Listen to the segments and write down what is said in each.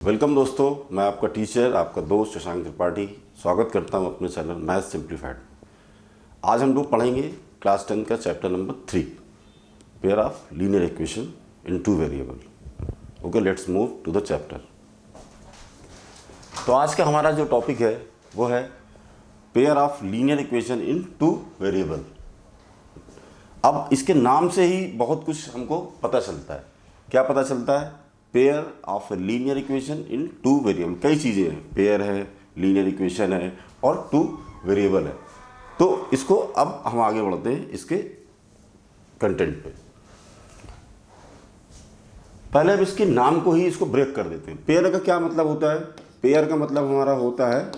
Welcome दोस्तों, मैं आपका टीचर, आपका दोस्त शशांक त्रिपाठी स्वागत करता हूं अपने चैनल मैथ सिंप्लीफाइड। आज हम लोग पढ़ेंगे क्लास 10 का chapter number 3, pair of linear equation in two variable. Okay, let's move to the chapter. तो आज का हमारा जो टॉपिक है वो है pair of linear equation in two variable. अब इसके नाम से ही बहुत कुछ हमको पता चलता है। क्या पता चलता है? Pair of linear equation in two variable. कई चीज़ें हैं, पेयर है, लीनियर इक्वेशन है और टू वेरिएबल है। तो इसको अब हम आगे बढ़ते हैं इसके कंटेंट पे। पहले अब इसके नाम को ही इसको ब्रेक कर देते हैं। पेयर का क्या मतलब होता है? पेयर का मतलब हमारा होता है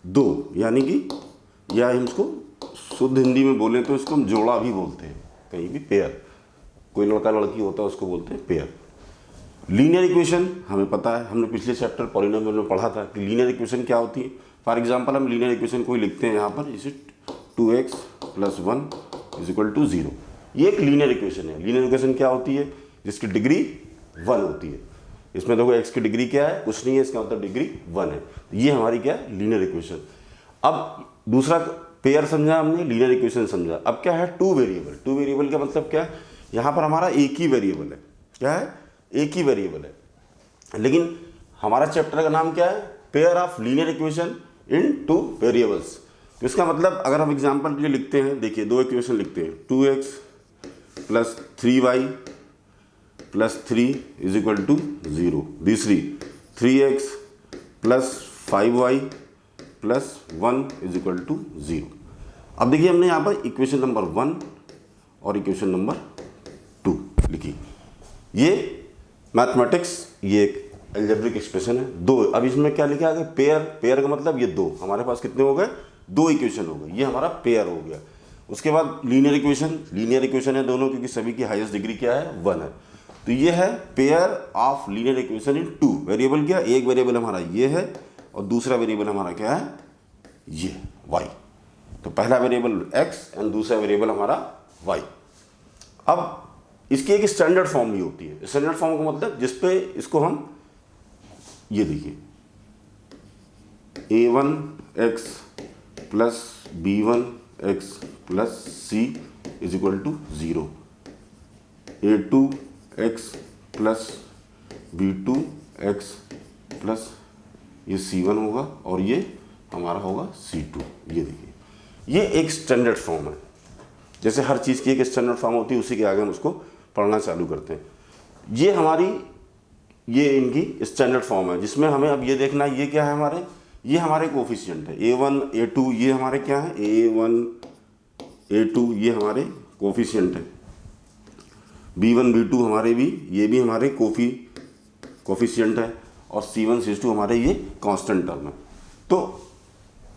दो, यानी कि या हम इसको शुद्ध हिंदी में बोलें तो इसको हम जोड़ा भी बोलते हैं, कहीं भी पेयर। कोई लड़का लड़की होता है उसको बोलते हैं पेयर। लीनियर इक्वेशन हमें पता है, हमने पिछले चैप्टर पॉलिनोमियल में पढ़ा था कि लीनियर इक्वेशन क्या होती है। फॉर एग्जांपल हम लीनियर इक्वेशन कोई लिखते हैं यहाँ पर, जैसे 2x + 1 = 0। ये एक लीनियर इक्वेशन है। लीनियर इक्वेशन क्या होती है? जिसकी डिग्री 1 होती है। इसमें देखो x की डिग्री क्या है? कुछ नहीं है, इसका मतलब डिग्री 1 है। ये हमारी क्या है? Linear equation. अब दूसरा पेयर समझा हमने, लीनियर इक्वेशन समझा। अब क्या है? Two variable. टू वेरिएबल का मतलब क्या है? यहाँ पर हमारा एक ही वेरिएबल है। क्या है? एक ही वेरिएबल है। लेकिन हमारा चैप्टर का नाम क्या है? Pair of linear equation in two variables. तो इसका मतलब अगर हम एग्जांपल के लिए लिखते हैं, देखिए दो इक्वेशन लिखते हैं, 2x + 3y + 3 = 0। दूसरी 3x + 5y + 1 = 0। अब देखिए हमने यहाँ पर इक्वेशन नंबर 1 और इक्वेशन नंबर 2 लिखी। ये मैथमेटिक्स, ये एक अलजेब्रिक एक्सप्रेशन है। दो, अब इसमें क्या लिखा है? पेयर। पेयर का मतलब ये दो। हमारे पास कितने हो गए? दो इक्वेशन हो गए। ये हमारा पेयर हो गया। उसके बाद लीनियर इक्वेशन। लीनियर इक्वेशन है दोनों, क्योंकि सभी की हाईएस्ट डिग्री क्या है? 1 है। तो ये है pair of linear equation in two variable. क्या? एक वेरिएबल हमारा ये है और दूसरा वेरिएबल हमारा क्या है? ये y। तो पहला वेरिएबल x एंड दूसरा वेरिएबल हमारा y। अब इसकी एक स्टैंडर्ड फॉर्म भी होती है। स्टैंडर्ड फॉर्म का मतलब जिसपे इसको हम, ये देखिए, a1x + b1x + c = 0, a2x + b2x + ये c1 होगा और ये हमारा होगा c2। ये देखिए, ये एक स्टैंडर्ड फॉर्म है। जैसे हर चीज़ की एक स्टैंडर्ड फॉर्म होती है, उसी के आगे हम उसको पढ़ना चालू करते हैं। ये हमारी, ये इनकी स्टैंडर्ड फॉर्म है, जिसमें हमें अब ये देखना है ये क्या है हमारे? ये हमारे कोफिशिएंट है। a1 a2 ये हमारे क्या है? a1 a2 ये हमारे कोफिशिएंट है। b1 b2 हमारे भी, ये भी हमारे कोफिशिएंट है। और c1 c2 हमारे ये कांस्टेंट टर्म है। तो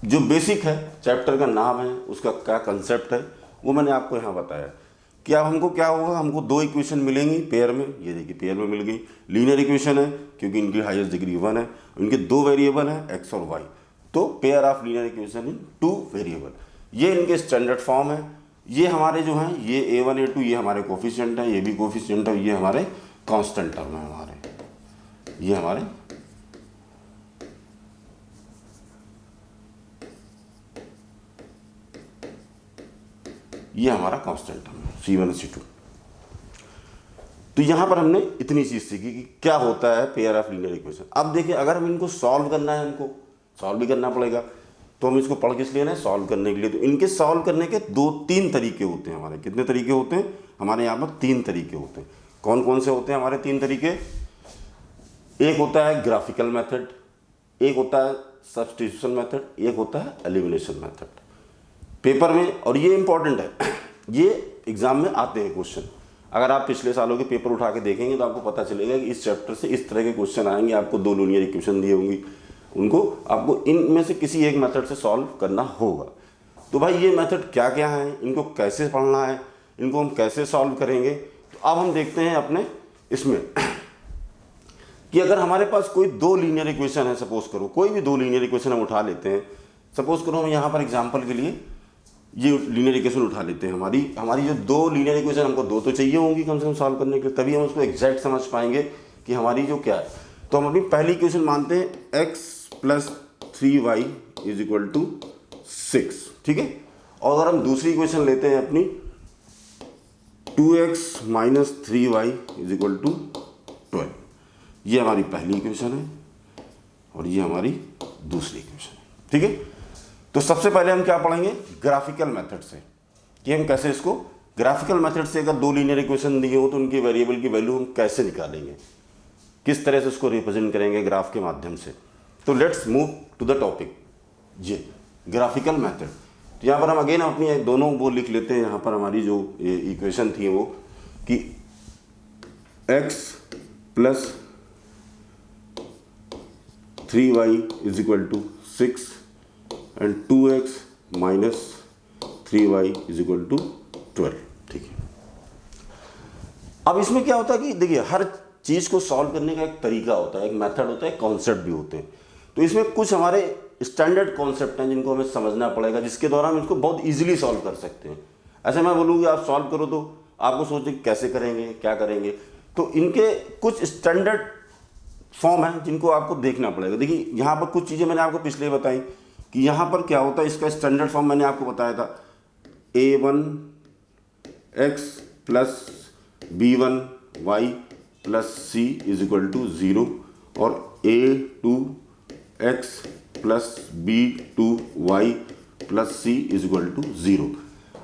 जो बेसिक है, चैप्टर का नाम है, उसका क्या कंसेप्ट है, वो मैंने आपको यहाँ बताया कि अब हमको क्या होगा? हमको दो इक्वेशन मिलेंगी पेयर में। ये देखिए पेयर में मिल गई। लीनियर इक्वेशन है क्योंकि इनकी हाईएस्ट डिग्री 1 है। इनके दो वेरिएबल हैं x और y। तो pair of linear equation in two variable, ये इनके स्टैंडर्ड फॉर्म है। ये हमारे जो हैं, ये a1 a2 ये हमारे कोफिशिएंट है, ये भी कोफिशिएंट है, ये हमारे कांस्टेंट टर्म है। हमारे ये हमारे ये हमारा कांस्टेंट टर्म है, c1 c2। तो यहां पर हमने इतनी चीज सीखी कि क्या होता है पेयर ऑफ लीनियर इक्वेशन। अब देखिए, अगर हम इनको सॉल्व करना है, हमको सॉल्व भी करना पड़ेगा, तो हम इसको पढ़ किस लिए ना? सॉल्व करने के लिए। तो इनके सॉल्व करने के 2-3 तरीके होते हैं हमारे। कितने तरीके होते हैं हमारे? यहाँ पर 3 तरीके होते हैं। कौन कौन से होते हैं हमारे 3 तरीके? एक होता है ग्राफिकल मेथड, एक होता है सब्स्टिट्यूशन मेथड, एक होता है एलिमिनेशन मेथड। पेपर में, और ये इंपॉर्टेंट है, ये एग्जाम में आते हैं क्वेश्चन। अगर आप पिछले सालों के पेपर उठा के देखेंगे तो आपको पता चलेगा कि इस चैप्टर से इस तरह के क्वेश्चन आएंगे। आपको दो लीनियर इक्वेशन दी होंगी, उनको आपको इनमें से किसी एक मेथड से सॉल्व करना होगा। तो भाई ये मेथड क्या क्या है, इनको कैसे पढ़ना है, इनको हम कैसे सॉल्व करेंगे? तो अब हम देखते हैं अपने इसमें कि अगर हमारे पास कोई दो लीनियर इक्वेशन है, सपोज करो कोई भी दो लीनियर इक्वेशन हम उठा लेते हैं। सपोज करो हम यहाँ पर एग्जाम्पल के लिए ये लीनियर इक्वेशन उठा लेते हैं। हमारी जो दो लीनियर इक्वेशन, हमको दो तो चाहिए होंगी कम से कम सॉल्व करने के लिए, तभी हम उसको एग्जैक्ट समझ पाएंगे कि हमारी जो क्या है। तो हम अपनी पहली इक्वेशन मानते हैं x plus 3y is equal to 6, ठीक है। और अगर हम दूसरी इक्वेशन लेते हैं अपनी 2x minus 3y is equal to 12, ये हमारी पहली इक्वेशन है और ये हमारी दूसरी इक्वेशन है, ठीक है। तो सबसे पहले हम क्या पढ़ेंगे, ग्राफिकल मेथड से, कि हम कैसे इसको ग्राफिकल मेथड से, अगर दो लीनियर इक्वेशन दिए हो तो उनके वेरिएबल की वैल्यू हम कैसे निकालेंगे, किस तरह से उसको रिप्रेजेंट करेंगे ग्राफ के माध्यम से। तो let's move to the topic, ये ग्राफिकल मेथड। तो यहाँ पर हम अगेन अपनी दोनों वो लिख लेते हैं। यहाँ पर हमारी जो इक्वेशन थी वो कि x plus 3y is equal to 6 and 2x minus 3y is equal to 12, ठीक है। अब इसमें क्या होता है कि देखिए, हर चीज़ को सॉल्व करने का एक तरीका होता है, एक मेथड होता है, कॉन्सेप्ट भी होते हैं। तो इसमें कुछ हमारे स्टैंडर्ड कॉन्सेप्ट हैं जिनको हमें समझना पड़ेगा, जिसके द्वारा हम इसको बहुत इजीली सॉल्व कर सकते हैं। ऐसे मैं बोलूँगी आप सॉल्व करो तो आपको सोचे कैसे करेंगे, क्या करेंगे। तो इनके कुछ स्टैंडर्ड फॉर्म हैं जिनको आपको देखना पड़ेगा। देखिए, यहाँ पर कुछ चीज़ें मैंने आपको पिछले बताई कि यहाँ पर क्या होता है, इसका स्टैंडर्ड फॉर्म मैंने आपको बताया था, a1x plus b1y plus c is equal to 0 और a2x plus b2y plus c is equal to 0।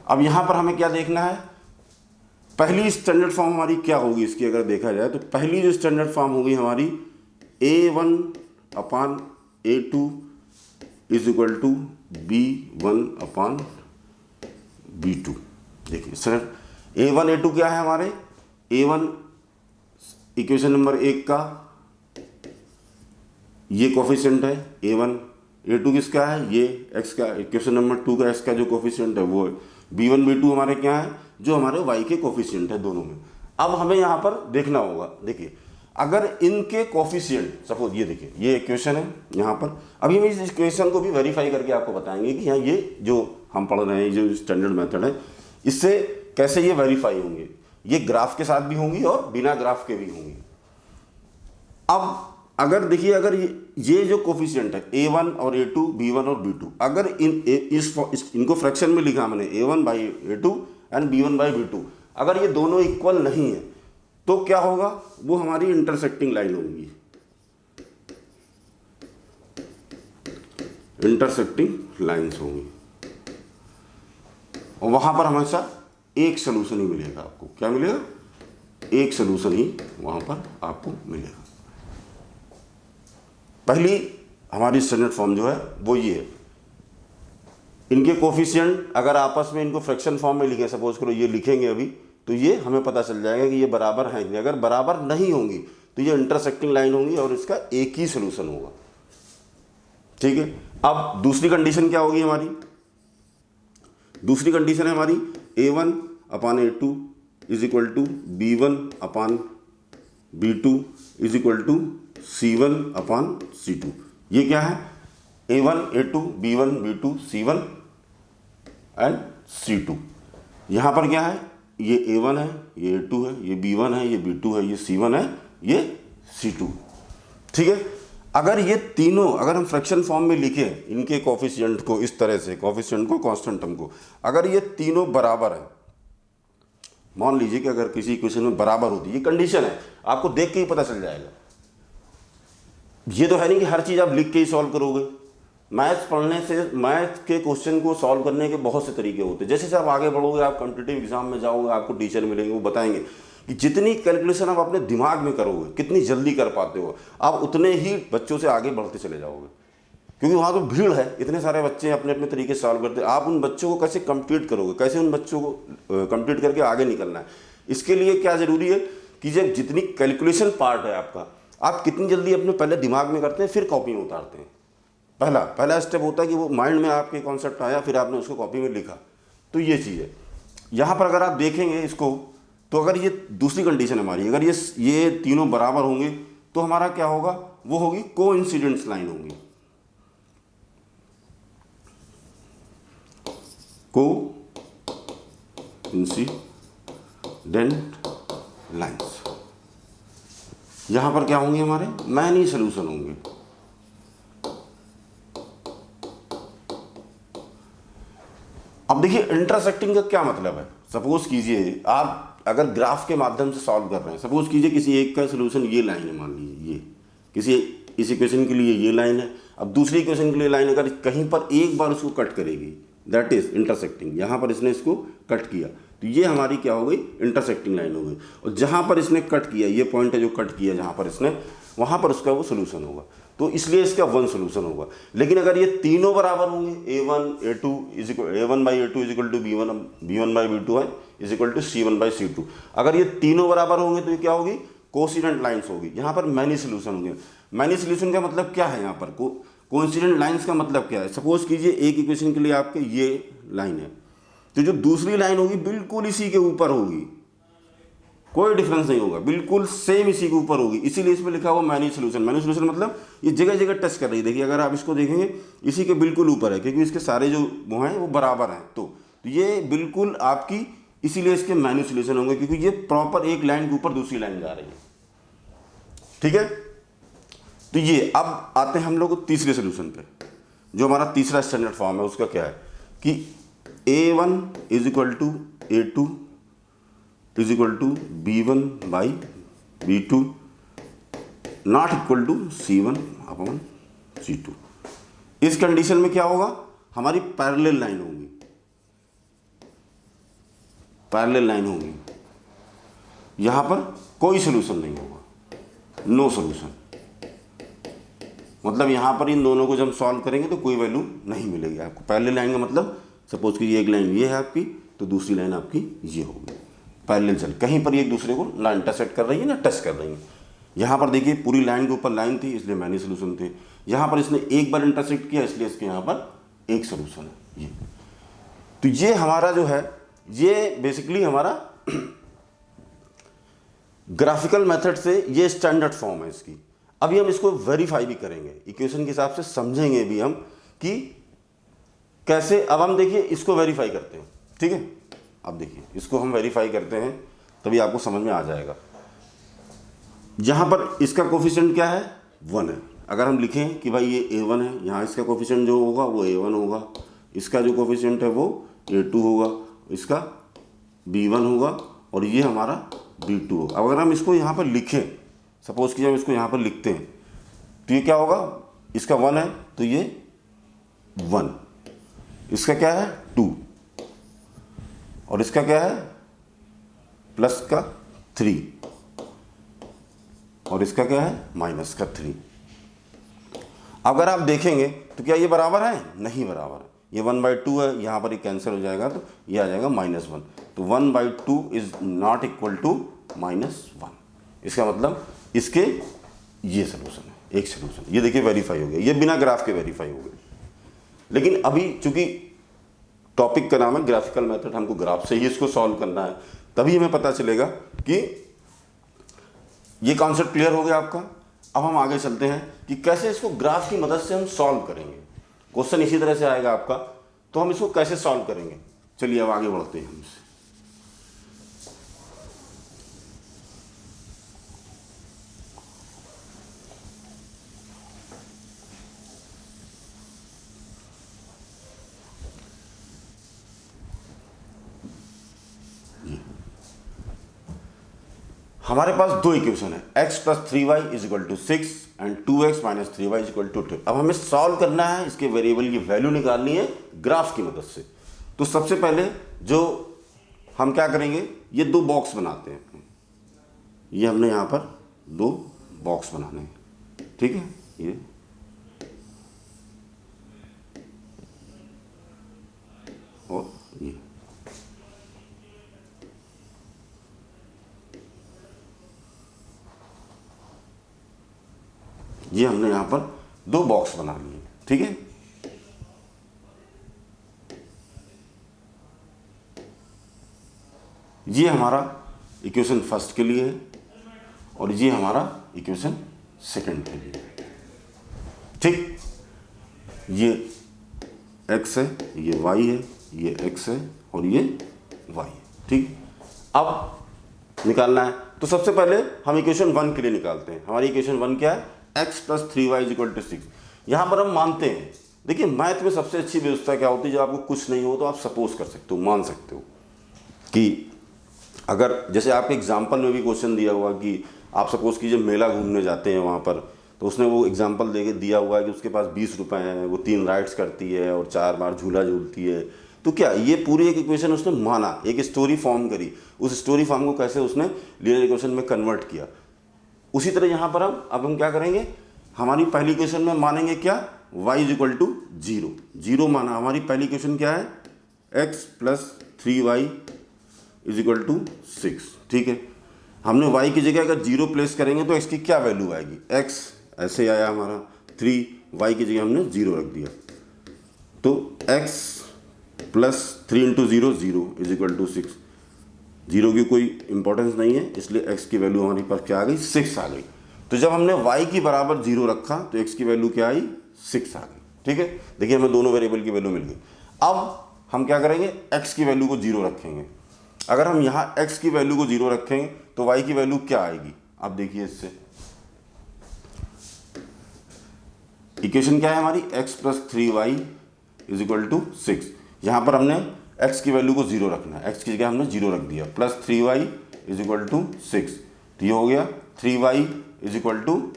अब यहाँ पर हमें क्या देखना है, पहली स्टैंडर्ड फॉर्म हमारी क्या होगी इसकी, अगर देखा जाए तो पहली जो स्टैंडर्ड फॉर्म होगी हमारी a1 upon a2 is equal to b1 upon b2। देखिए सर, a1 a2 क्या है हमारे, a1 इक्वेशन नंबर 1 का ये कोफिशिएंट है a1, a2 किसका है, ये x का, इक्वेशन नंबर 2 का x का जो कोफिशिएंट है वो है। b1 b2 हमारे क्या है, जो हमारे y के कोफिशिएंट है दोनों में। अब हमें यहाँ पर देखना होगा, देखिए अगर इनके कोफिशिएंट, सपोज ये देखिए ये इक्वेशन है यहाँ पर, अभी हम इस इक्वेशन को भी वेरीफाई करके आपको बताएंगे कि यहाँ ये जो हम पढ़ रहे हैं, जो स्टैंडर्ड मेथड है, इससे कैसे ये वेरीफाई होंगे। ये ग्राफ के साथ भी होंगी और बिना ग्राफ के भी होंगी। अब अगर देखिए, अगर ये जो कोफिशिएंट है a1 और a2, b1 और b2, अगर इनको फ्रैक्शन में लिखा मैंने a1 by a2 and b1 by b2, अगर ये दोनों इक्वल नहीं है तो क्या होगा, वो हमारी इंटरसेक्टिंग लाइन होंगी, इंटरसेक्टिंग लाइंस होंगी। और वहां पर हमेशा एक सोल्यूशन ही मिलेगा आपको। क्या मिलेगा, एक सोल्यूशन ही वहां पर आपको मिलेगा। पहली हमारी स्टैंडर्ड फॉर्म जो है वो ये है, इनके कोफिशिएंट अगर आपस में इनको फ्रैक्शन फॉर्म में लिखें, सपोज करो ये लिखेंगे अभी, तो ये हमें पता चल जाएगा कि ये बराबर हैं। अगर बराबर नहीं होंगी तो ये इंटरसेक्टिंग लाइन होंगी और इसका एक ही सोल्यूशन होगा, ठीक है। अब दूसरी कंडीशन क्या होगी हमारी, दूसरी कंडीशन है हमारी a1 upon a2 is equal to b1 upon b2 is equal to c1 upon c2। ये क्या है, a1 a2 b1 b2 c1 and c2। यहाँ पर क्या है, ये a1 है, ये a2 है, ये b1 है, ये b2 है, ये c1 है, ये c2, ठीक है। अगर ये तीनों, अगर हम फ्रैक्शन फॉर्म में लिखें इनके कोफिशिएंट को इस तरह से, कोफिशिएंट को, कांस्टेंट टर्म को, अगर ये तीनों बराबर है, मान लीजिए कि अगर किसी इक्वेशन में बराबर होती है, ये कंडीशन है, आपको देख के ही पता चल जाएगा। ये तो है नहीं कि हर चीज़ आप लिख के ही सॉल्व करोगे। मैथ्स पढ़ने से, मैथ के क्वेश्चन को सॉल्व करने के बहुत से तरीके होते हैं। जैसे जैसे आप आगे बढ़ोगे, आप कॉम्पिटिटिव एग्जाम में जाओगे, आपको टीचर मिलेंगे, वो बताएंगे कि जितनी कैलकुलेशन आप अपने दिमाग में करोगे, कितनी जल्दी कर पाते हो, आप उतने ही बच्चों से आगे बढ़ते चले जाओगे। क्योंकि वहाँ तो भीड़ है, इतने सारे बच्चे अपने अपने तरीके से सॉल्व करते हैं। आप उन बच्चों को कैसे कम्पीट करोगे, कैसे उन बच्चों को कम्पीट करके आगे निकलना है। इसके लिए क्या ज़रूरी है कि जब जितनी कैलकुलेशन पार्ट है आपका, आप कितनी जल्दी अपने पहले दिमाग में करते हैं, फिर कॉपी में उतारते हैं। पहला स्टेप होता है कि वो माइंड में आपके कॉन्सेप्ट आया, फिर आपने उसको कॉपी में लिखा। तो ये चीज़ है। यहाँ पर अगर आप देखेंगे इसको, तो अगर ये दूसरी कंडीशन हमारी, अगर ये तीनों बराबर होंगे तो हमारा क्या होगा, वो होगी कोइंसिडेंस लाइन होंगी, कोइंसिडेंट लाइंस। यहाँ पर क्या होंगे हमारे मैनी सोल्यूशन होंगे। अब देखिए इंटरसेक्टिंग का क्या मतलब है। सपोज कीजिए आप अगर ग्राफ के माध्यम से सॉल्व कर रहे हैं, सपोज कीजिए किसी एक का सोल्यूशन ये लाइन है, मान लीजिए ये किसी इस इक्वेशन के लिए ये लाइन है, अब दूसरी इक्वेशन के लिए लाइन अगर कहीं पर एक बार उसको कट करेगी, दैट इज इंटरसेक्टिंग। यहाँ पर इसने इसको कट किया तो ये हमारी क्या हो गई, इंटरसेक्टिंग लाइन हो गई। और जहाँ पर इसने कट किया, ये पॉइंट है जो कट किया जहाँ पर इसने, वहाँ पर उसका वो सोल्यूशन होगा। तो इसलिए इसका वन सोल्यूशन होगा। लेकिन अगर ये तीनों बराबर होंगे, a1 by a2 is equal to b1 by b2 is equal to c1 by c2, अगर ये तीनों बराबर होंगे तो ये क्या होगी, कोइंसिडेंट लाइंस होगी। यहाँ पर मैनी सोल्यूशन होंगे। मैनी सोल्यूशन का मतलब क्या है, यहाँ पर कोइंसिडेंट लाइंस का मतलब क्या है। सपोज कीजिए एक इक्वेशन के लिए आपके ये लाइन है, तो जो दूसरी लाइन होगी बिल्कुल इसी के ऊपर होगी, कोई डिफरेंस नहीं होगा, बिल्कुल सेम इसी के ऊपर होगी। इसीलिए इसमें लिखा हुआ मैनी सोल्यूशन। मैनी सोल्यूशन मतलब ये जगह जगह टच कर रही है। देखिए अगर आप इसको देखेंगे इसी के बिल्कुल ऊपर है, क्योंकि इसके सारे जो वो हैं वो बराबर हैं। तो ये बिल्कुल आपकी, इसीलिए इसके मैनी सोल्यूशन होंगे, क्योंकि ये प्रॉपर एक लाइन के ऊपर दूसरी लाइन जा रही है। ठीक है, तो ये अब आते हैं हम लोग तीसरे सोल्यूशन पे। जो हमारा तीसरा स्टैंडर्ड फॉर्म है उसका क्या है कि a1 is equal to a2 is equal to b1 by b2 not equal to c1 upon c2। इस कंडीशन में क्या होगा, हमारी पैरेलल लाइन होगी, पैरेलल लाइन होगी। यहां पर कोई सोल्यूशन नहीं होगा, नो सोल्यूशन। मतलब यहां पर इन दोनों को जब सॉल्व करेंगे तो कोई वैल्यू नहीं मिलेगी आपको। पैरेलल लाइन का मतलब सपोज कि एक लाइन ये है आपकी, तो दूसरी लाइन आपकी ये होगी। पैरेलल चल कहीं पर एक दूसरे को ना इंटरसेक्ट कर रही है ना टच कर रही है। यहाँ पर देखिए पूरी लाइन के ऊपर लाइन थी, इसलिए मैनी सोल्यूशन थे। यहाँ पर इसने एक बार इंटरसेक्ट किया, इसलिए इसके यहाँ पर एक सोल्यूशन है ये। तो ये हमारा जो है, ये बेसिकली हमारा ग्राफिकल मेथड से ये स्टैंडर्ड फॉर्म है इसकी। अभी हम इसको वेरीफाई भी करेंगे, इक्वेशन के हिसाब से समझेंगे भी हम कि कैसे। अब हम देखिए इसको वेरीफाई करते हैं, ठीक है। अब देखिए इसको हम वेरीफाई करते हैं, तभी आपको समझ में आ जाएगा। यहाँ पर इसका कोफिशिएंट क्या है, 1 है। अगर हम लिखें कि भाई ये a1 है, यहाँ इसका कोफिशिएंट जो होगा वो a1 होगा, इसका जो कोफिशिएंट है वो a2 होगा, इसका b1 होगा और ये हमारा b2 होगा। अब अगर हम इसको यहाँ पर लिखें, सपोज कि हम इसको यहाँ पर लिखते हैं, तो ये क्या होगा, इसका 1 है तो ये 1, इसका क्या है 2 और इसका क्या है प्लस का 3 और इसका क्या है माइनस का 3। अगर आप देखेंगे तो क्या ये बराबर है, नहीं बराबर है। ये 1/2 है, यहाँ पर ये कैंसिल हो जाएगा तो ये आ जाएगा -1। तो 1/2 इज नॉट इक्वल टू -1। इसका मतलब इसके ये सोल्यूशन है, एक सोल्यूशन। ये देखिए वेरीफाई हो गया, ये बिना ग्राफ के वेरीफाई हो गया। लेकिन अभी चूंकि टॉपिक का नाम है ग्राफिकल मेथड, हमको ग्राफ से ही इसको सॉल्व करना है, तभी हमें पता चलेगा कि ये कॉन्सेप्ट क्लियर हो गया आपका। अब हम आगे चलते हैं कि कैसे इसको ग्राफ की मदद से हम सॉल्व करेंगे। क्वेश्चन इसी तरह से आएगा आपका, तो हम इसको कैसे सॉल्व करेंगे। चलिए अब आगे बढ़ते हैं हम इससे। हमारे पास दो इक्वेशन है, x + 3y = 6 and 2x - 3y = 2। अब हमें सॉल्व करना है, इसके वेरिएबल की वैल्यू निकालनी है ग्राफ की मदद से। तो सबसे पहले जो हम क्या करेंगे, ये दो बॉक्स बनाते हैं। ये हमने यहाँ पर दो बॉक्स बनाने हैं, ठीक है। ये हमने यहाँ पर दो बॉक्स बना लिए, ठीक है। ये हमारा इक्वेशन फर्स्ट के लिए है और ये हमारा इक्वेशन सेकंड के लिए, ठीक। ये x है, ये y है, ये x है और ये y है, ठीक। अब निकालना है तो सबसे पहले हम इक्वेशन 1 के लिए निकालते हैं। हमारी इक्वेशन 1 क्या है, x + 3y = 6। यहाँ पर हम मानते हैं, देखिए मैथ में सबसे अच्छी व्यवस्था क्या होती है, जब आपको कुछ नहीं हो तो आप सपोज कर सकते हो, मान सकते हो कि अगर जैसे आपके एग्जाम्पल में भी क्वेश्चन दिया हुआ कि आप सपोज कीजिए मेला घूमने जाते हैं वहाँ पर, तो उसने वो एग्जाम्पल दे के दिया हुआ है कि उसके पास 20 रुपये हैं, वो 3 राइड्स करती है और 4 बार झूला झूलती है। तो क्या ये पूरी एक इक्वेशन उसने माना, एक स्टोरी फॉर्म करी, उस स्टोरी फॉर्म को कैसे उसने लीनियर इक्वेशन में कन्वर्ट किया। उसी तरह यहाँ पर हम क्या करेंगे, हमारी पहली इक्वेशन में मानेंगे क्या, y = 0। 0 माना, हमारी पहली इक्वेशन क्या है, x + 3y = 6। ठीक है, हमने y की जगह अगर 0 प्लेस करेंगे तो x की क्या वैल्यू आएगी, x ऐसे आया हमारा, 3 y की जगह हमने 0 रख दिया, तो x + 3 × 0 0 = 6। 0 की कोई इंपॉर्टेंस नहीं है, इसलिए x की वैल्यू हमारे पास क्या आ गई, 6 आ गई। तो जब हमने y की बराबर 0 रखा तो x की वैल्यू क्या आई, 6 आ गई। ठीक है, देखिए हमें दोनों वेरिएबल की वैल्यू मिल गई। अब हम क्या करेंगे, x की वैल्यू को 0 रखेंगे। अगर हम यहाँ x की वैल्यू को 0 रखेंगे तो y की वैल्यू क्या आएगी, आप देखिए इससे इक्वेशन क्या है हमारी, x + 3y = 6। यहाँ पर हमने x की वैल्यू को 0 रखना है, x की जगह हमने 0 रख दिया, + 3y = 6। तो ये हो गया 3y =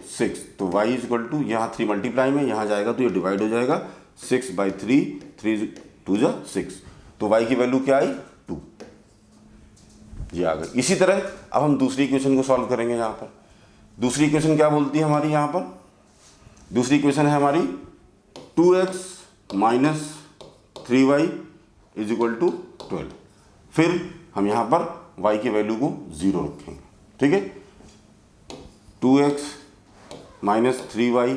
6। तो y = यहाँ 3 मल्टीप्लाई में यहाँ जाएगा तो ये डिवाइड हो जाएगा, 6/3, 3 2 जा 6। तो y की वैल्यू क्या आई, 2, ये आ गई। इसी तरह अब हम दूसरी इक्वेशन को सॉल्व करेंगे। यहाँ पर दूसरी इक्वेशन क्या बोलती है हमारी, यहाँ पर दूसरी इक्वेशन है हमारी 2x - 3y = 12। फिर हम यहाँ पर y की वैल्यू को 0 रखेंगे। ठीक है, 2x - 3y,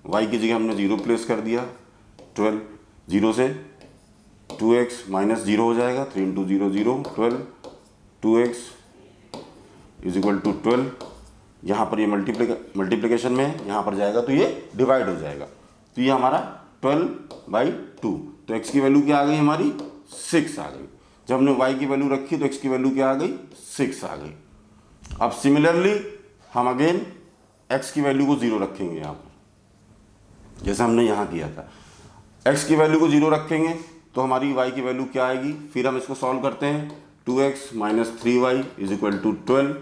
y की जगह हमने 0 प्लेस कर दिया, 12, 0 से 2x - 0 हो जाएगा, 3 × 0 0 12, 2x = 12। यहाँ पर ये मल्टीप्लिकेशन में है, यहाँ पर जाएगा तो ये डिवाइड हो जाएगा, तो ये हमारा 12/2। तो x की वैल्यू क्या आ गई हमारी, 6 आ गई। जब हमने y की वैल्यू रखी तो x की वैल्यू क्या आ गई, 6 आ गई। अब सिमिलरली हम अगेन x की वैल्यू को 0 रखेंगे यहाँ पर, जैसा हमने यहाँ किया था। x की वैल्यू को 0 रखेंगे तो हमारी y की वैल्यू क्या आएगी, फिर हम इसको सॉल्व करते हैं। 2x - 3y = 12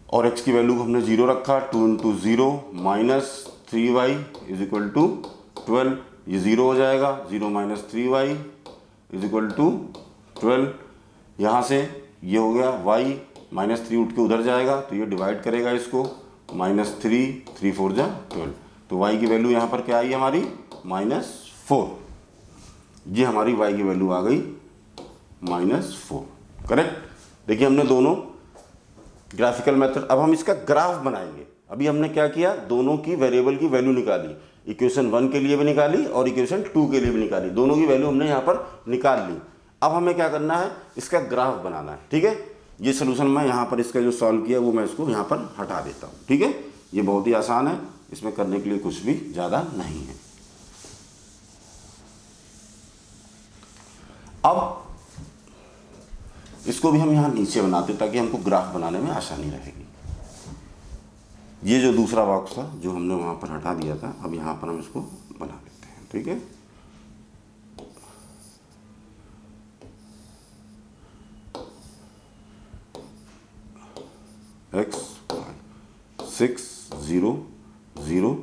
और x की वैल्यू को हमने 0 रखा, 2 × 0 - 3y = 12। ये 0 हो जाएगा, 0 - 3y = 12। यहाँ से ये हो गया y, -3 उठ के उधर जाएगा तो ये डिवाइड करेगा इसको, -3, 3 4 जा 12। तो y की वैल्यू यहाँ पर क्या आई हमारी, -4। ये हमारी y की वैल्यू आ गई -4। करेक्ट। देखिए हमने दोनों ग्राफिकल मेथड, अब हम इसका ग्राफ बनाएंगे। अभी हमने क्या किया, दोनों की वेरिएबल की वैल्यू निकाली, इक्वेशन 1 के लिए भी निकाली और इक्वेशन 2 के लिए भी निकाली, दोनों की वैल्यू हमने यहाँ पर निकाल ली। अब हमें क्या करना है, इसका ग्राफ बनाना है। ठीक है, ये सोल्यूशन मैं यहाँ पर इसका जो सॉल्व किया वो मैं इसको यहाँ पर हटा देता हूँ। ठीक है, ये बहुत ही आसान है, इसमें करने के लिए कुछ भी ज़्यादा नहीं है। अब इसको भी हम यहाँ नीचे बनाते ताकि हमको ग्राफ बनाने में आसानी रहेगी। ये जो दूसरा बॉक्स था जो हमने वहाँ पर हटा दिया था, अब यहाँ पर हम इसको बना देते हैं। ठीक है, x 6 0 0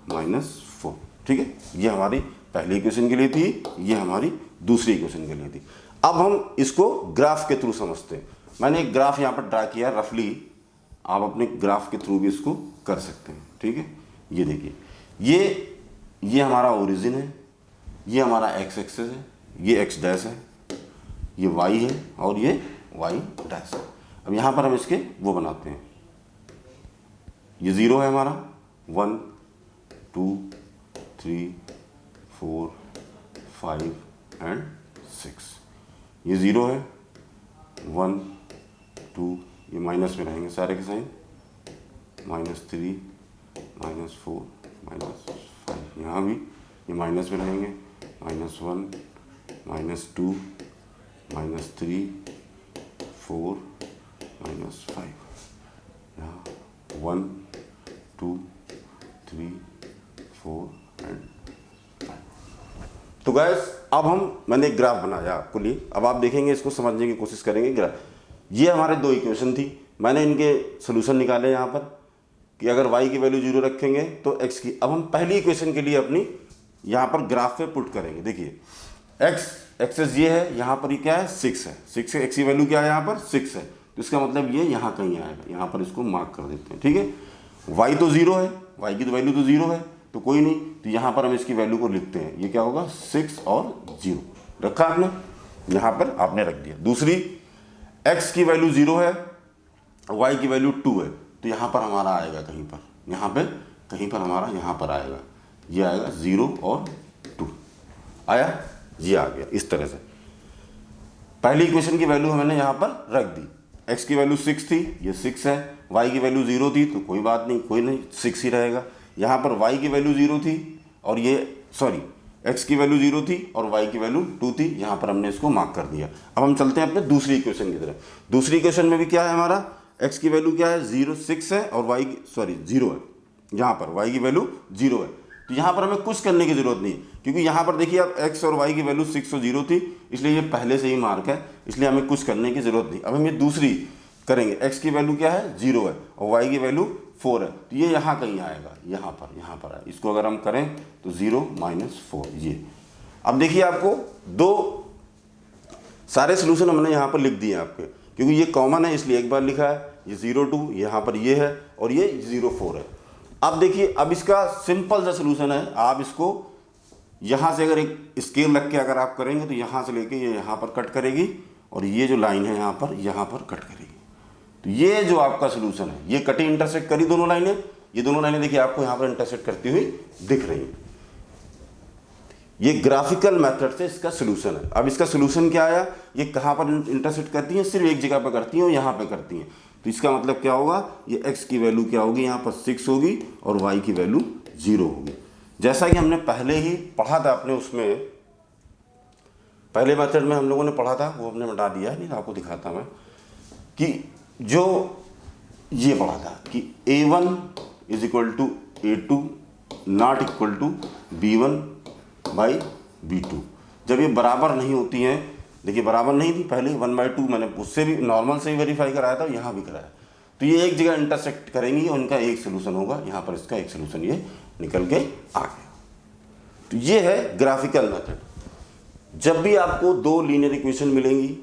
-4। ठीक है, ये हमारी पहली इक्वेशन के लिए थी, ये हमारी दूसरी इक्वेशन के लिए थी। अब हम इसको ग्राफ के थ्रू समझते हैं। मैंने एक ग्राफ यहाँ पर ड्रा किया रफली, आप अपने ग्राफ के थ्रू भी इसको कर सकते हैं। ठीक है, ये देखिए, ये हमारा ओरिजिन है, ये हमारा x एक्सिस है, ये x डैश है, ये y है और ये y डैश है। अब यहाँ पर हम इसके वो बनाते हैं, ये 0 है हमारा, 1 2 3 4 5 एंड 6। ये 0 है, 1 2, ये माइनस में रहेंगे सारे के साइन, -3 -4 -5। यहाँ भी ये माइनस में रहेंगे, -1 -2 -3 4 -5, यहाँ 1 2 3 4 एंड 5। तो गाइस अब मैंने एक ग्राफ बनाया आपको लिए, अब आप देखेंगे, इसको समझने की कोशिश करेंगे। ग्राफ, ये हमारे दो इक्वेशन थी, मैंने इनके सोल्यूशन निकाले यहाँ पर कि अगर y की वैल्यू 0 रखेंगे तो x की। अब हम पहली इक्वेशन के लिए अपनी यहाँ पर ग्राफ पे पुट करेंगे। देखिए एक्सेस ये है, यहाँ पर ये क्या है 6 है, 6 है, x की वैल्यू क्या है यहाँ पर 6 है, तो इसका मतलब ये यहाँ कहीं आएगा, यहाँ पर इसको मार्क कर देते हैं। ठीक है, y तो 0 है, y की तो वैल्यू तो 0 है, तो कोई नहीं, तो यहाँ पर हम इसकी वैल्यू को लिखते हैं। ये क्या होगा 6 और 0 रखा आपने, यहाँ पर आपने रख दिया। दूसरी x की वैल्यू 0 है, y की वैल्यू 2 है, तो यहाँ पर हमारा आएगा कहीं पर, यहाँ पे कहीं पर हमारा यहाँ पर आएगा, ये आएगा 0 और 2 आया, ये आ गया। इस तरह से पहली इक्वेशन की वैल्यू मैंने यहाँ पर रख दी। x की वैल्यू 6 थी, ये 6 है, y की वैल्यू 0 थी, तो कोई बात नहीं, कोई नहीं, 6 ही रहेगा। यहाँ पर y की वैल्यू 0 थी और ये सॉरी x की वैल्यू 0 थी और y की वैल्यू 2 थी, यहाँ पर हमने इसको मार्क कर दिया। अब हम चलते हैं अपने दूसरी इक्वेशन की तरफ। दूसरी इक्वेशन में भी क्या है हमारा, x की वैल्यू क्या है 6 है और y की 0 है, यहाँ पर y की वैल्यू 0 है, तो यहाँ पर हमें कुछ करने की जरूरत नहीं, क्योंकि यहाँ पर देखिए अब x और y की वैल्यू 6 और 0 थी, इसलिए ये पहले से ही मार्क है, इसलिए हमें कुछ करने की जरूरत नहीं। अब हम ये दूसरी करेंगे, x की वैल्यू क्या है 0 है और y की वैल्यू 4 है, तो ये यहाँ कहीं आएगा, यहाँ पर है, इसको अगर हम करें तो 0 - 4 ये। अब देखिए आपको दो सारे सोल्यूशन हमने यहाँ पर लिख दिए आपके, क्योंकि ये कॉमन है इसलिए एक बार लिखा है, ये 0 2 यहाँ पर ये है और ये 0 4 है। अब देखिए, अब इसका सिंपल सा सोल्यूशन है, आप इसको यहाँ से अगर एक स्केल रख के अगर आप करेंगे तो यहाँ से लेके ये यहाँ पर कट करेगी और ये जो लाइन है यहाँ पर कट करेगी, तो ये जो आपका सोल्यूशन है, ये कटी इंटरसेक्ट करी दोनों लाइनें, ये दोनों लाइनें देखिए आपको यहाँ पर इंटरसेक्ट करती हुई दिख रही हैं। ये ग्राफिकल मेथड से इसका सोल्यूशन है। अब इसका सोल्यूशन क्या आया, ये कहाँ पर इंटरसेक्ट करती हैं, सिर्फ एक जगह पर करती हैं और यहाँ पर करती हैं, तो इसका मतलब क्या होगा, ये x की वैल्यू क्या होगी, यहाँ पर 6 होगी और y की वैल्यू 0 होगी। जैसा कि हमने पहले ही पढ़ा था अपने उसमें, पहले मेथड में हम लोगों ने पढ़ा था, वो हमने मिटा दिया है, नहीं आपको दिखाता मैं, कि जो ये पढ़ा था कि a1 = a2 not equal to b1/b2। जब ये बराबर नहीं होती हैं, देखिए बराबर नहीं थी पहले 1/2, मैंने उससे भी नॉर्मल से ही वेरीफाई कराया था, यहाँ भी कराया, तो ये एक जगह इंटरसेक्ट करेंगी, उनका एक सोल्यूशन होगा, यहाँ पर इसका एक सोल्यूशन ये निकल के आ गया। तो ये है ग्राफिकल मेथड। जब भी आपको दो लीनियर इक्वेशन मिलेंगी,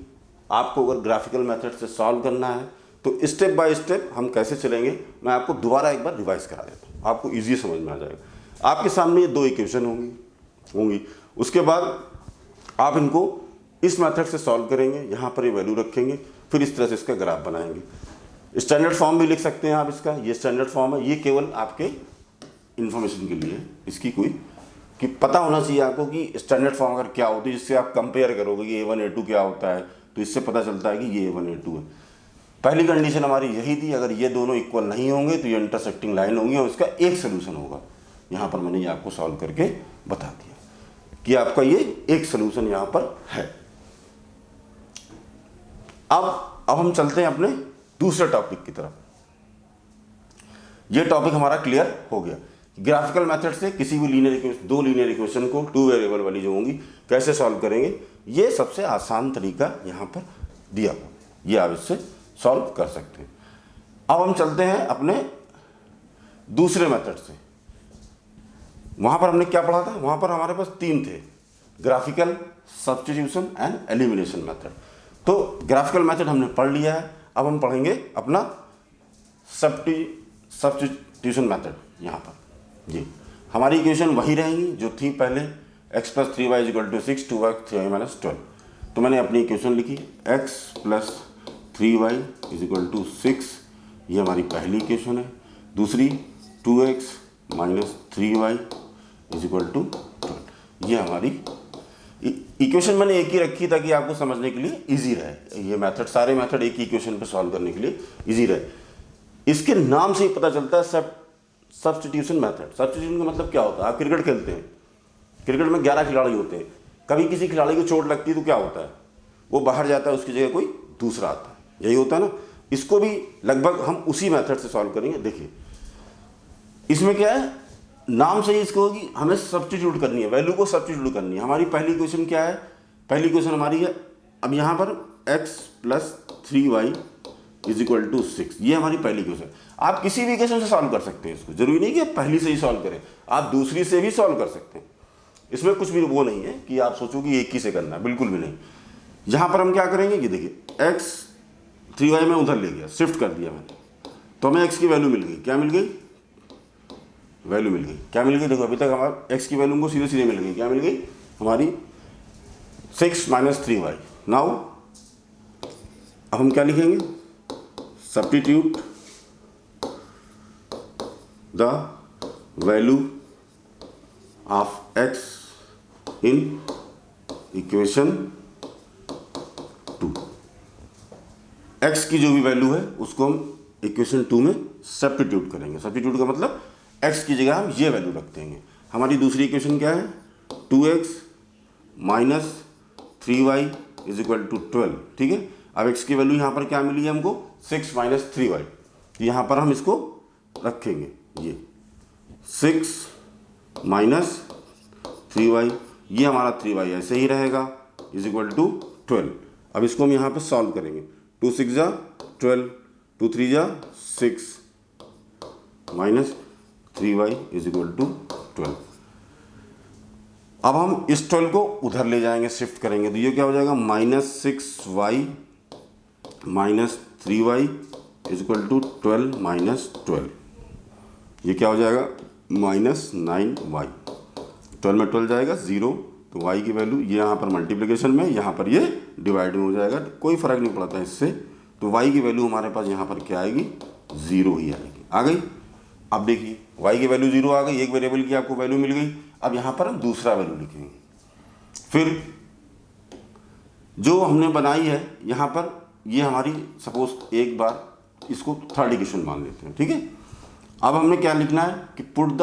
आपको अगर ग्राफिकल मेथड से सॉल्व करना है तो स्टेप बाय स्टेप हम कैसे चलेंगे, मैं आपको दोबारा एक बार रिवाइज करा देता हूँ, आपको ईजी समझ में आ जाएगा। आपके सामने ये दो इक्वेशन होंगी, उसके बाद आप इनको इस मेथड से सॉल्व करेंगे, यहाँ पर ये वैल्यू रखेंगे, फिर इस तरह से इसका ग्राफ बनाएंगे। स्टैंडर्ड फॉर्म भी लिख सकते हैं आप इसका, ये स्टैंडर्ड फॉर्म है, ये केवल आपके इन्फॉर्मेशन के लिए इसकी कोई कि पता होना चाहिए आपको कि स्टैंडर्ड फॉर्म अगर क्या होती है, जिससे आप कंपेयर करोगे कि a1 a2 क्या होता है, तो इससे पता चलता है कि ये a1 a2 है। पहली कंडीशन हमारी यही थी, अगर ये दोनों इक्वल नहीं होंगे तो ये इंटरसेक्टिंग लाइन होंगी और इसका एक सोल्यूशन होगा। यहाँ पर मैंने ये आपको सॉल्व करके बता दिया कि आपका ये एक सोल्यूशन यहाँ पर है। अब हम चलते हैं अपने दूसरे टॉपिक की तरफ। ये टॉपिक हमारा क्लियर हो गया, ग्राफिकल मेथड से किसी भी दो लीनियर इक्वेशन को 2 वेरिएबल वाली जो होंगी कैसे सॉल्व करेंगे, ये सबसे आसान तरीका यहाँ पर दिया हुआ, ये आप इससे सॉल्व कर सकते हैं। अब हम चलते हैं अपने दूसरे मेथड से। वहाँ पर हमने क्या पढ़ा था, वहाँ पर हमारे पास 3 थे, graphical, substitution and elimination method. तो ग्राफिकल मेथड हमने पढ़ लिया है, अब हम पढ़ेंगे अपना सब्स्टिट्यूशन मेथड। यहाँ पर जी हमारी इक्वेशन वही रहेंगी जो थी पहले, x + 3y = 6 2x 3y - 12। तो मैंने अपनी इक्वेशन लिखी x + 3y = 6, ये हमारी पहली इक्वेशन है। दूसरी 2x - 3y = 12, ये हमारी इक्वेशन मैंने एक ही रखी ताकि आपको समझने के लिए इजी रहे। ये मेथड, सारे मेथड एक ही इक्वेशन पे सॉल्व करने के लिए इजी रहे। इसके नाम से ही पता चलता है सब्स्टिट्यूशन मेथड। सब्स्टिट्यूशन का मतलब क्या होता है, आप क्रिकेट खेलते हैं, क्रिकेट में 11 खिलाड़ी होते हैं, कभी किसी खिलाड़ी को चोट लगती है तो क्या होता है, वो बाहर जाता है, उसकी जगह कोई दूसरा आता है। यही होता है ना। इसको भी लगभग हम उसी मेथड से सॉल्व करेंगे। देखिए इसमें क्या है, नाम से ही इसको होगी, हमें सब्स्टिट्यूट करनी है, वैल्यू को सब्स्टिट्यूट करनी है। हमारी पहली इक्वेशन क्या है, पहली इक्वेशन हमारी है, अब यहाँ पर x plus 3y is equal to 6, ये हमारी पहली इक्वेशन। आप किसी भी इक्वेशन से सॉल्व कर सकते हैं इसको, जरूरी नहीं कि आप पहली से ही सॉल्व करें, आप दूसरी से भी सॉल्व कर सकते हैं। इसमें कुछ भी वो नहीं है कि आप सोचो कि एक ही से करना है, बिल्कुल भी नहीं। यहाँ पर हम क्या करेंगे कि देखिए x 3y में उधर ले गया, शिफ्ट कर दिया मैंने, तो हमें x की वैल्यू मिल गई। क्या मिल गई, वैल्यू मिल गई। क्या मिल गई, देखो अभी तक हमारा x की वैल्यू हमको सीधे सीधे मिल गई। क्या मिल गई हमारी 6 माइनस 3y। नाउ अब हम क्या लिखेंगे, substitute the value of x in equation 2। x की जो भी वैल्यू है उसको हम इक्वेशन 2 में सब्स्टिट्यूट करेंगे। सब्स्टिट्यूट का मतलब x की जगह हम ये वैल्यू रख देंगे। हमारी दूसरी इक्वेशन क्या है, 2x minus 3y is equal to 12। ठीक है, अब x की वैल्यू यहाँ पर क्या मिली है हमको, 6 माइनस 3y। यहाँ पर हम इसको रखेंगे, ये 6 माइनस 3y, ये हमारा 3y ऐसे ही रहेगा, इज इक्वल टू 12। अब इसको हम यहाँ पर सॉल्व करेंगे। 2 6 जा 12, 2 3 जा 6 minus 3y is equal to 12। अब हम इस 12 को उधर ले जाएंगे, शिफ्ट करेंगे, तो ये क्या हो जाएगा, -6y minus 3y is equal to 12 minus 12। ये क्या हो जाएगा, -9y। 12 में 12 जाएगा 0, तो y की वैल्यू ये यहाँ पर मल्टीप्लिकेशन में, यहाँ पर ये डिवाइड में हो जाएगा, कोई फर्क नहीं पड़ता इससे। तो y की वैल्यू हमारे पास यहाँ पर क्या आएगी, 0 ही आएगी। आ गई। अब देखिए y की वैल्यू 0 आ गई, एक वेरिएबल की आपको वैल्यू मिल गई। अब यहाँ पर हम दूसरा वैल्यू लिखेंगे। फिर जो हमने बनाई है यहाँ पर, ये हमारी सपोज एक बार इसको थर्ड इक्वेशन मान लेते हैं। ठीक है, अब हमने क्या लिखना है कि put the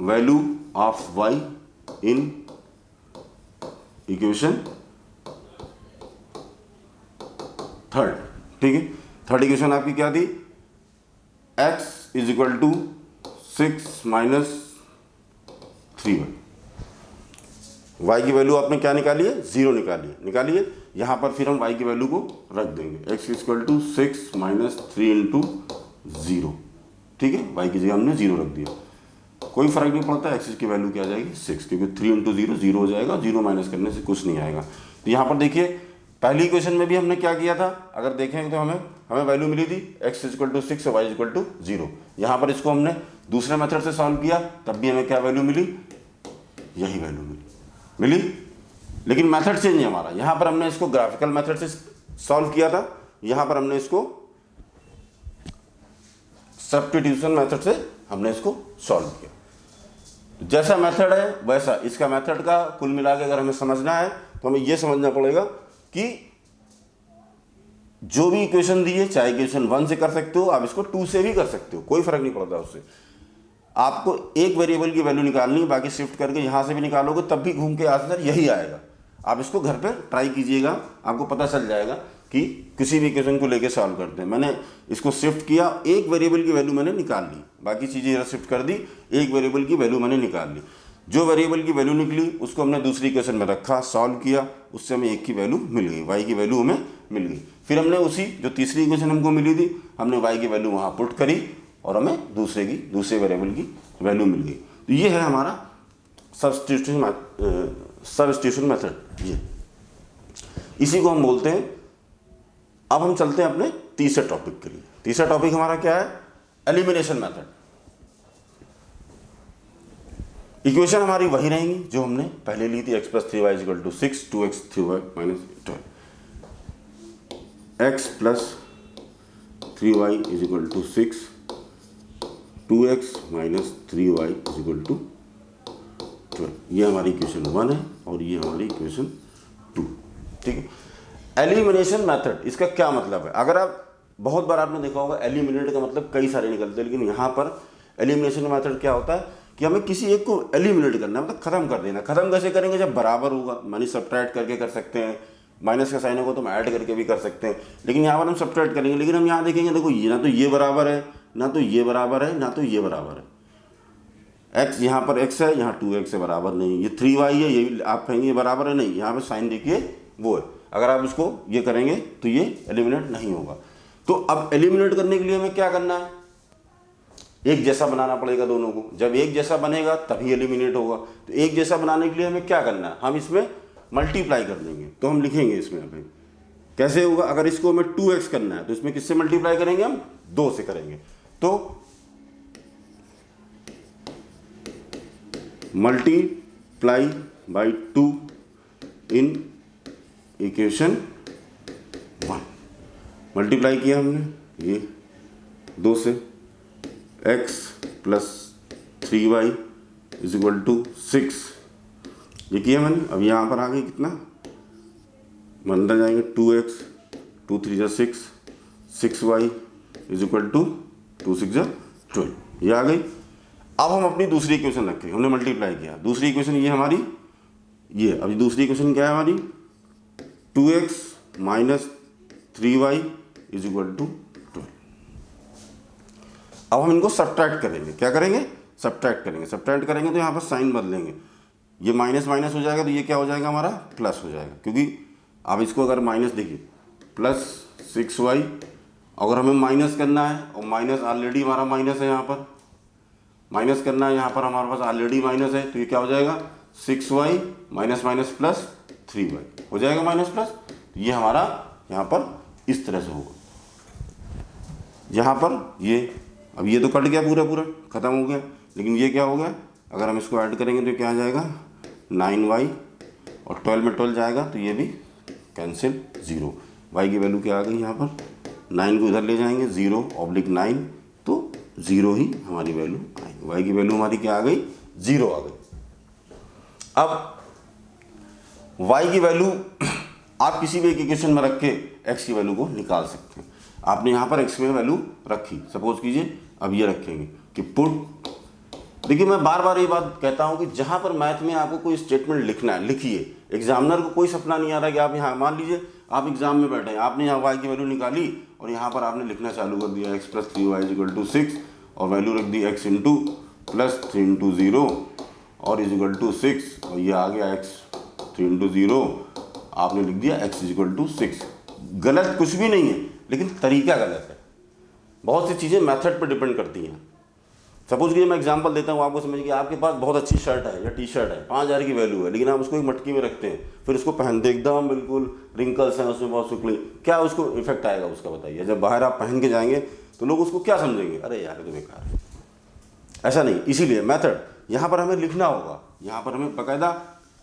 value of y in equation third. ठीक है, थर्ड इक्वेशन आपकी क्या थी, x is equal to 6 minus 3y। y की वैल्यू आपने क्या निकाली है, 0 निकालिए। यहाँ पर फिर हम y की वैल्यू को रख देंगे, x is equal to 6 minus 3 into 0। ठीक है, y की जगह हमने 0 रख दिया, कोई फर्क नहीं पड़ता, x की वैल्यू क्या आ जाएगी 6, क्योंकि 3 इंटू 0 0 हो जाएगा, 0 माइनस करने से कुछ नहीं आएगा। तो यहाँ पर देखिए पहली इक्वेशन में भी हमने क्या किया था, अगर देखेंगे तो हमें वैल्यू मिली थी x इज इक्वल टू 6 और y इज इक्वल टू 0। यहाँ पर इसको हमने दूसरे मेथड से सॉल्व किया, तब भी हमें क्या वैल्यू मिली, यही वैल्यू मिली। लेकिन मेथड चेंज है हमारा। यहाँ पर हमने इसको ग्राफिकल मेथड से सॉल्व किया था, यहाँ पर हमने इसको सब्स्टिट्यूशन मेथड से हमने इसको सॉल्व किया। जैसा मेथड है वैसा इसका मेथड का कुल मिला के अगर हमें समझना है तो हमें यह समझना पड़ेगा कि जो भी इक्वेशन दी है, चाहे इक्वेशन 1 से कर सकते हो, आप इसको 2 से भी कर सकते हो, कोई फर्क नहीं पड़ता उससे। आपको एक वेरिएबल की वैल्यू निकालनी है, बाकी शिफ्ट करके यहां से भी निकालोगे तब भी घूम के आंसर यही आएगा। आप इसको घर पर ट्राई कीजिएगा, आपको पता चल जाएगा कि किसी भी इक्वेशन को लेके सॉल्व करते हैं। मैंने इसको शिफ्ट किया, एक वेरिएबल की वैल्यू मैंने निकाल ली, बाकी चीज़ें शिफ्ट कर दी, एक वेरिएबल की वैल्यू मैंने निकाल ली। जो वेरिएबल की वैल्यू निकली उसको हमने दूसरी इक्वेशन में रखा, सॉल्व किया, उससे हमें एक की वैल्यू मिल गई, y की वैल्यू हमें मिल गई। फिर हमने उसी जो तीसरी इक्वेशन हमको मिली थी, हमने y की वैल्यू वहाँ पुट करी और हमें दूसरे वेरिएबल की वैल्यू मिल गई। तो ये है हमारा सब्स्टिट्यूशन मेथड। ये इसी को हम बोलते हैं। अब हम चलते हैं अपने तीसरे टॉपिक के लिए। तीसरा टॉपिक हमारा क्या है, एलिमिनेशन मेथड। इक्वेशन हमारी वही रहेंगी जो हमने पहले ली थी, x plus 3y is equal to 6, 2x 3y minus 12, x plus 3y is equal to 6, 2x minus 3y is equal to 12। ये हमारी इक्वेशन 1 है और ये हमारी इक्वेशन 2। ठीक है, एलिमिनेशन मेथड, इसका क्या मतलब है? अगर आप बहुत बार आपने देखा होगा एलिमिनेट का मतलब कई सारे निकलते हैं, लेकिन यहाँ पर एलिमिनेशन मेथड क्या होता है कि हमें किसी एक को एलिमिनेट करना है, मतलब खत्म कर देना। खत्म कैसे करेंगे? जब बराबर होगा, मानी सब्ट्रैक्ट करके कर सकते हैं, माइनस का साइन होगा तो हम ऐड करके भी कर सकते हैं, लेकिन यहाँ पर हम सब्ट्रैक्ट करेंगे। लेकिन हम यहाँ देखेंगे, देखो ये ना तो ये बराबर है, ना तो ये बराबर है, ना तो ये बराबर है। x यहाँ पर x है, यहाँ 2x से बराबर नहीं, ये 3y है, ये आप कहेंगे ये बराबर है, नहीं, यहाँ पे साइन देखिए वो है। अगर आप इसको ये करेंगे तो ये एलिमिनेट नहीं होगा। तो अब एलिमिनेट करने के लिए हमें क्या करना है? एक जैसा बनाना पड़ेगा दोनों को। जब एक जैसा बनेगा तभी एलिमिनेट होगा। तो एक जैसा बनाने के लिए हमें क्या करना है? हम इसमें मल्टीप्लाई कर देंगे। तो हम लिखेंगे इसमें अभी कैसे होगा? अगर इसको हमें 2x करना है तो इसमें किससे मल्टीप्लाई करेंगे? हम 2 से करेंगे। तो multiply by 2 in equation 1। Multiply किया हमने ये 2 से, x plus 3y is equal to 6, ये किया मैंने। अब यहाँ पर आ गई कितना? अंदर जाएंगे 2x, 2 3 जा 6, 6y इज इक्वल टू 2 6 जा 12, ये आ गई। अब हम अपनी दूसरी इक्वेशन रखें, हमने मल्टीप्लाई किया। दूसरी इक्वेशन ये हमारी, ये अभी दूसरी इक्वेशन क्या है हमारी? 2x minus 3y is equal to 12। अब हम इनको सब्ट्रैक्ट करेंगे। क्या करेंगे? सब्ट्रैक्ट करेंगे। सब्ट्रैक्ट करेंगे तो यहाँ पर साइन बदलेंगे, ये माइनस माइनस हो जाएगा तो ये क्या हो जाएगा हमारा? प्लस हो जाएगा। क्योंकि आप इसको अगर माइनस देखिए, प्लस 6y, अगर हमें माइनस करना है और माइनस ऑलरेडी हमारा माइनस है, यहाँ पर माइनस करना है, यहाँ पर हमारे पास ऑलरेडी माइनस है, तो ये क्या हो जाएगा? 6y minus minus plus 3y हो जाएगा माइनस प्लस। तो ये हमारा यहाँ पर इस तरह से होगा। यहाँ पर ये, अब ये तो कट गया, पूरा पूरा खत्म हो गया, लेकिन ये क्या हो गया? अगर हम इसको ऐड करेंगे तो क्या आ जाएगा? 9y, और 12 में 12 जाएगा तो ये भी कैंसिल, 0। y की वैल्यू क्या आ गई? यहाँ पर 9 को इधर ले जाएंगे, 0/9, तो 0 ही हमारी वैल्यू आएगी। y की वैल्यू हमारी क्या आ गई? 0 आ गई। अब y की वैल्यू आप किसी भी एक इक्वेशन में रख के x की वैल्यू को निकाल सकते हैं। आपने यहाँ पर x में वैल्यू रखी, सपोज कीजिए अब ये रखेंगे कि पुट, देखिए मैं बार बार ये बात कहता हूँ कि जहाँ पर मैथ में आपको कोई स्टेटमेंट लिखना है, लिखिए। एग्जामिनर को कोई सपना नहीं आ रहा कि आप यहाँ, मान लीजिए आप एग्जाम में बैठे हैं, आपने यहाँ y की वैल्यू निकाली और यहाँ पर आपने लिखना चालू कर दिया x plus 3y is equal to 6, और वैल्यू रख दी x इंटू प्लस 3 इंटू 0 और इज इक्वल टू 6, और ये आ गया x 3 इंटू 0, आपने लिख दिया x इज इक्वल टू 6। गलत कुछ भी नहीं है, लेकिन तरीका गलत है। बहुत सी चीज़ें मेथड पर डिपेंड करती हैं। सपोज कि मैं एग्जांपल देता हूँ आपको समझिए कि आपके पास बहुत अच्छी शर्ट है या टी शर्ट है, 5000 की वैल्यू है, लेकिन आप उसको एक मटकी में रखते हैं, फिर उसको पहनते एकदम बिल्कुल रिंकल्स हैं उसमें, बहुत सुखली, क्या उसको इफेक्ट आएगा उसका बताइए? जब बाहर आप पहन के जाएंगे तो लोग उसको क्या समझेंगे? अरे यार तो बेकार है। ऐसा नहीं, इसीलिए मेथड यहाँ पर हमें लिखना होगा, यहाँ पर हमें बाकायदा,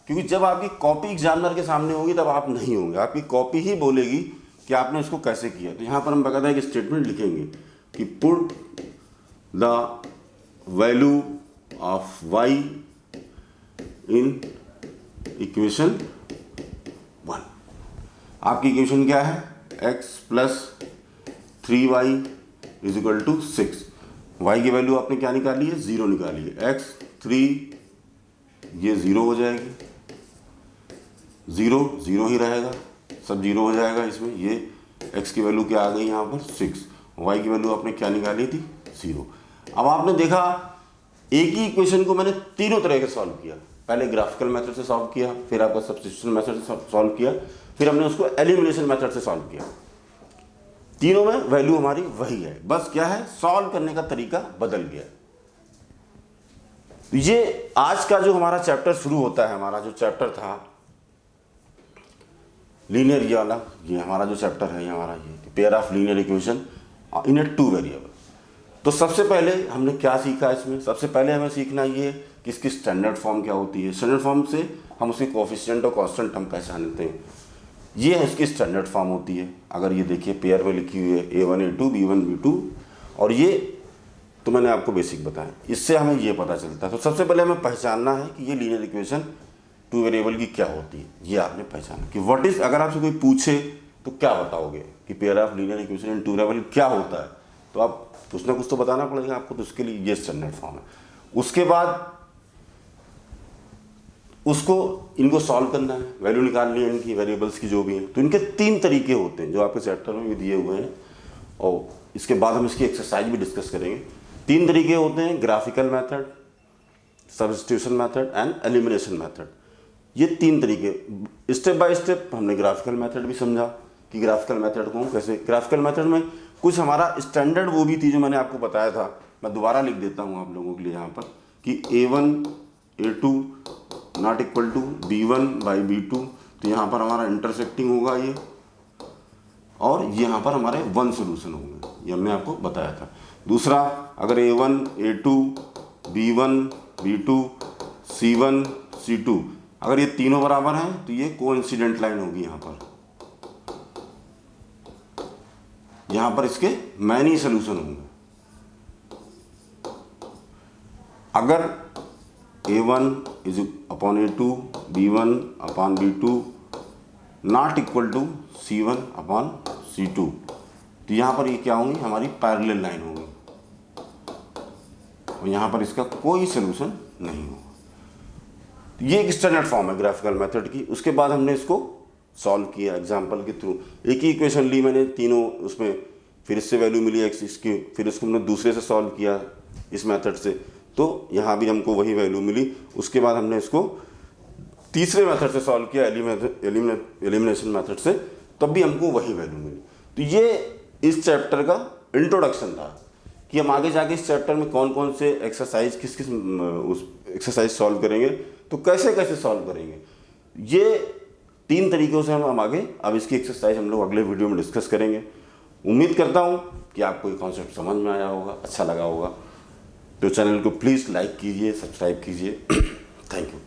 क्योंकि जब आपकी कॉपी एग्जामिनर के सामने होगी तब आप नहीं होंगे, आपकी कॉपी ही बोलेगी कि आपने इसको कैसे किया। तो यहाँ पर हम बाकायदा एक स्टेटमेंट लिखेंगे कि put the value of y in equation 1। आपकी इक्वेशन क्या है? x plus 3y is equal to 6। y की वैल्यू आपने क्या निकाली है? 0 निकाली है। x 3, ये 0 हो जाएगी, 0 0 ही रहेगा, सब 0 हो जाएगा इसमें। ये x की वैल्यू क्या आ गई यहाँ पर? 6। y की वैल्यू आपने क्या निकाली थी? 0। अब आपने देखा एक ही इक्वेशन को मैंने तीनों तरह से सॉल्व किया। पहले ग्राफिकल मेथड से सॉल्व किया, फिर आपका सब्स्टिट्यूशन मेथड से सॉल्व किया, फिर हमने उसको एलिमिनेशन मेथड से सॉल्व किया। तीनों में वैल्यू हमारी वही है, बस क्या है? सॉल्व करने का तरीका बदल गया। ये आज का जो हमारा चैप्टर शुरू होता है, हमारा जो चैप्टर था लीनियर, ये वाला, ये हमारा जो चैप्टर है, ये हमारा ये pair of linear equation in A 2 variable. तो सबसे पहले हमने क्या सीखा इसमें? सबसे पहले हमें सीखना ये कि इसकी स्टैंडर्ड फॉर्म क्या होती है। स्टैंडर्ड फॉर्म से हम उसके कोफिशिएंट और कांस्टेंट हम पहचानते हैं। ये इसकी स्टैंडर्ड फॉर्म होती है। अगर ये देखिए पेयर में लिखी हुई है A1 A2 B1 B2, और ये तो मैंने आपको बेसिक बताया, इससे हमें ये पता चलता है। तो सबसे पहले हमें पहचानना है कि ये लीनियर इक्वेशन 2 वेरिएबल की क्या होती है। ये आपने पहचाना कि व्हाट इज, अगर आपसे कोई पूछे तो क्या बताओगे कि pair of linear equation in 2 variable क्या होता है, तो आप कुछ ना कुछ तो बताना पड़ेगा आपको। तो उसके लिए ये स्टैंडर्ड फॉर्म है। उसके बाद उसको इनको सॉल्व करना है, वैल्यू निकालनी है इनकी, वेरिएबल्स की जो भी हैं। तो इनके 3 तरीके होते हैं जो आपके चैप्टर में भी दिए हुए हैं, और इसके बाद हम इसकी एक्सरसाइज भी डिस्कस करेंगे। 3 तरीके होते हैं, graphical method, substitution method and elimination method. ये 3 तरीके, स्टेप बाय स्टेप हमने ग्राफिकल मेथड भी समझा कि ग्राफिकल मेथड को कैसे, ग्राफिकल मेथड में कुछ हमारा स्टैंडर्ड वो भी थी जो मैंने आपको बताया था, मैं दोबारा लिख देता हूँ आप लोगों के लिए यहाँ पर कि A1 A2 not equal to B1 by B2। तो यहाँ पर हमारा इंटरसेक्टिंग होगा ये, और यहाँ पर हमारे 1 सोल्यूशन होंगे, ये हमने आपको बताया था। दूसरा, अगर A1 A2 B1 B2 C1 C2 अगर ये तीनों बराबर हैं तो ये कोइंसिडेंट लाइन होगी। यहाँ पर इसके मैनी सोल्यूशन होंगे। अगर A1 is upon A2 B1 upon B2 not equal to C1 upon C2, तो यहाँ पर ये क्या होंगी, हमारी पैरेलल लाइन होगी, और यहाँ पर इसका कोई सोल्यूशन नहीं होगा। ये एक स्टैंडर्ड फॉर्म है ग्राफिकल मेथड की। उसके बाद हमने इसको सॉल्व किया एग्जाम्पल के थ्रू। एक ही इक्वेशन ली मैंने तीनों, उसमें फिर इससे वैल्यू मिली एक्स इसकी, फिर इसको हमने दूसरे से सॉल्व किया इस मेथड से, तो यहाँ भी हमको वही वैल्यू मिली। उसके बाद हमने इसको तीसरे मेथड से सॉल्व किया, एलिमिनेशन मेथड से, तब भी हमको वही वैल्यू मिली। तो ये इस चैप्टर का इंट्रोडक्शन था कि हम आगे जाके इस चैप्टर में कौन कौन से एक्सरसाइज किस किस उस एक्सरसाइज सॉल्व करेंगे, तो कैसे कैसे सॉल्व करेंगे। ये 3 तरीक़ों से हम आगे, अब इसकी एक्सरसाइज हम लोग अगले वीडियो में डिस्कस करेंगे। उम्मीद करता हूँ कि आपको ये कॉन्सेप्ट समझ में आया होगा, अच्छा लगा होगा। तो चैनल को प्लीज़ लाइक कीजिए, सब्सक्राइब कीजिए। Thank you.